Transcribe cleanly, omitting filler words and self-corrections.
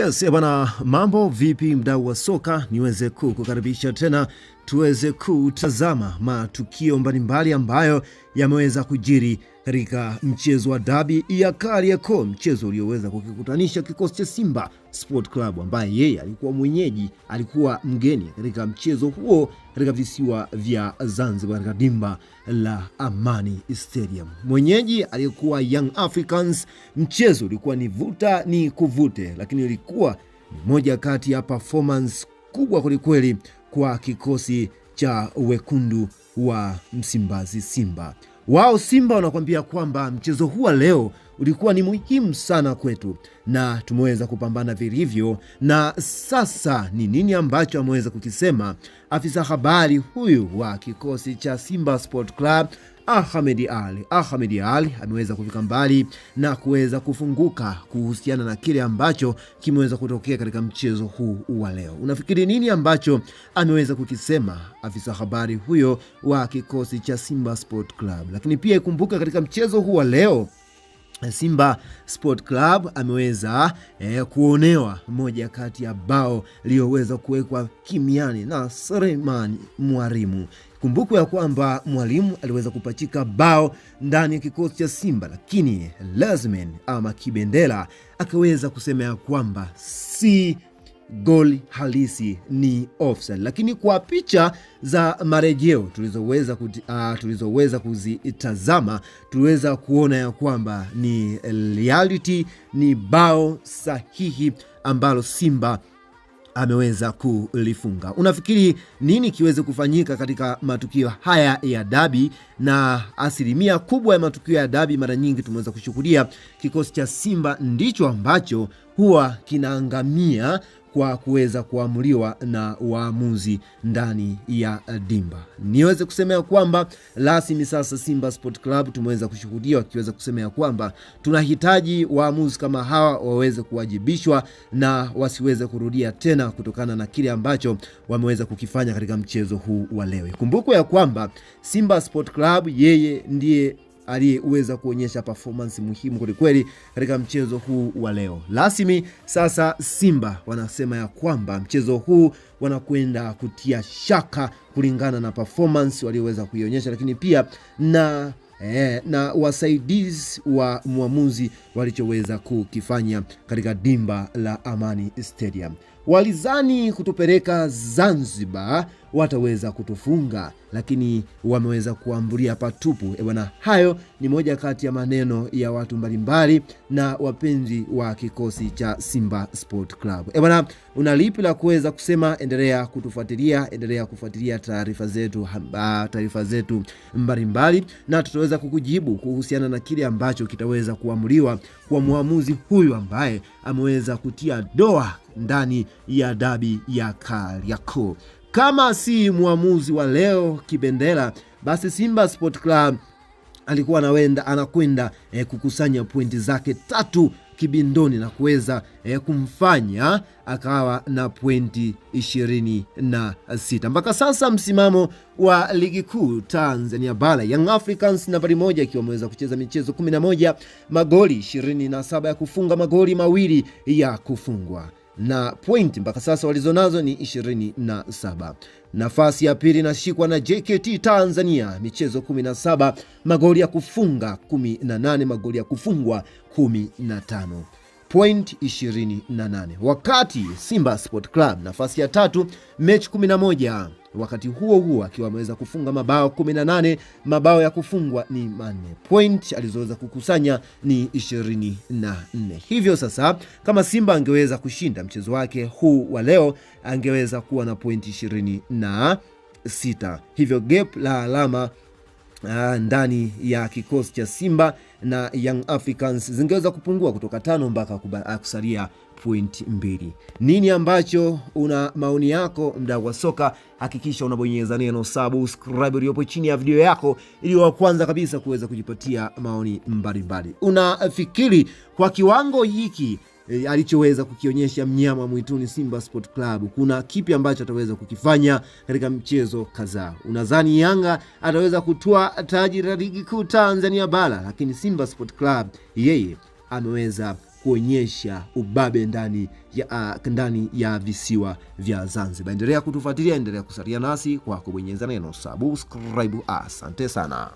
Yes, bwana, mambo vipi mdau wa soka? Niweze kukaribisha tena tuweze kutazama matukio mbalimbali ambayo yameweza kujiri katika mchezo wa dabi ya Kariakoo, mchezo ulioweza kukikutanisha kikosi cha Simba Sport Club ambaye yeye alikuwa mwenyeji, alikuwa mgeni katika mchezo huo katika visiwa vya Zanzibar katika dimba la Amani Stadium. Mwenyeji alikuwa Young Africans. Mchezo ulikuwa ni vuta ni kuvute, lakini ulikuwa ni moja kati ya performance kubwa kweli kwa kikosi cha wekundu wa Msimbazi Simba. Wao Simba wanakuambia kwamba mchezo huu leo ulikuwa ni muhimu sana kwetu na tumeweza kupambana vilivyo. Na sasa ni nini ambacho ameweza kukisema afisa habari huyu wa kikosi cha Simba Sport Club, Ahmed Ali ameweza kufika mbali na kuweza kufunguka kuhusiana na kile ambacho kimeweza kutokea katika mchezo huu wa leo. Unafikiri nini ambacho ameweza kukisema afisa habari huyo wa kikosi cha Simba Sport Club? Lakini pia ikumbuka katika mchezo huu wa leo Simba Sport Club ameweza kuonewa moja kati ya bao lioweza kuwekwa kimiani na Suleiman Mwalimu. Kumbuku ya kwamba Mwalimu aliweza kupachika bao ndani ya kikosi cha Simba, lakini Lazmen ama Kibendela akaweza kusema ya kwamba si goli halisi, ni offside. Lakini kwa picha za marejeo tulizoweza kuzitazama, tuliweza kuona ya kwamba ni reality, ni bao sahihi ambalo Simba ameweza kulifunga. Unafikiri nini kiweze kufanyika katika matukio haya ya dabi? Na asilimia kubwa ya matukio ya dabi mara nyingi tumeweza kushuhudia kikosi cha Simba ndicho ambacho huwa kinaangamia kwa kuweza kuamuliwa na waamuzi ndani ya dimba. Niweze kusema ya kwamba rasmi sasa Simba Sport Club tumeweza kushuhudia wakiweza kusema ya kwamba tunahitaji waamuzi kama hawa waweze kuwajibishwa na wasiweze kurudia tena kutokana na kile ambacho wameweza kukifanya katika mchezo huu wa leo. Kumbuko ya kwamba Simba Sport Club yeye ndiye aliyeweza kuonyesha performance muhimu kweli katika mchezo huu wa leo. Rasmi sasa Simba wanasema ya kwamba mchezo huu wanakwenda kutia shaka kulingana na performance walioweza kuionyesha, lakini pia na wasaidizi wa muamuzi walichoweza kukifanya katika dimba la Amani Stadium. Walizani kutupeleka Zanzibar wataweza kutufunga, lakini wameweza kuambulia patupu. Bwana, hayo ni moja kati ya maneno ya watu mbalimbali na wapenzi wa kikosi cha Simba Sport Club. Bwana, unalipi la kuweza kusema? Endelea kutufuatilia, endelea kufuatilia taarifa zetu mbalimbali, na tutaweza kukujibu kuhusiana na kile ambacho kitaweza kuamuliwa kwa muamuzi huyu ambaye ameweza kutia doa ndani ya dabi ya Kariakoo. Kama si muamuzi wa leo Kibendela, basi Simba Sport Club alikuwa anakwenda kukusanya pointi zake 3 kibindoni na kuweza kumfanya akawa na pointi 26. Mpaka sasa msimamo wa ligi kuu Tanzania Bara, Young Africans nambari 1 ikiwa ameweza kucheza michezo 11, magoli 27 ya kufunga, magoli 2 ya kufungwa, na point mpaka sasa walizonazo ni 27. Nafasi ya pili inashikwa na JKT Tanzania, michezo 17, magoli ya kufunga 18, magoli ya kufungwa 15, point 28. Wakati Simba Sport Club nafasi ya 3, mechi 11, wakati huo akiwa ameweza kufunga mabao 18, mabao ya kufungwa ni 4, point alizoweza kukusanya ni 24. Hivyo sasa kama Simba angeweza kushinda mchezo wake huu wa leo, angeweza kuwa na point 26. Hivyo gap la alama ndani ya kikosi cha Simba na Young Africans zingeweza kupungua kutoka 5 mpaka kusalia point 2. Nini ambacho una maoni yako mdau wa soka? Hakikisha unabonyeza neno subscribe iliyopo chini ya video yako ili wa kwanza kabisa kuweza kujipatia maoni mbalimbali. Unafikiri kwa kiwango hiki alichoweza kukionyesha mnyama mwituni Simba Sport Club, kuna kipi ambacho ataweza kukifanya katika mchezo kadhaa? Unadhani Yanga ataweza kutoa taji la ligi kuu Tanzania Bara, lakini Simba Sport Club yeye ameweza kuonyesha ubabe ndani ya visiwa vya Zanzibar. Endelea kutufuatilia, endelea kusalia nasi kwa kubonyeza neno subscribe. Asante sana.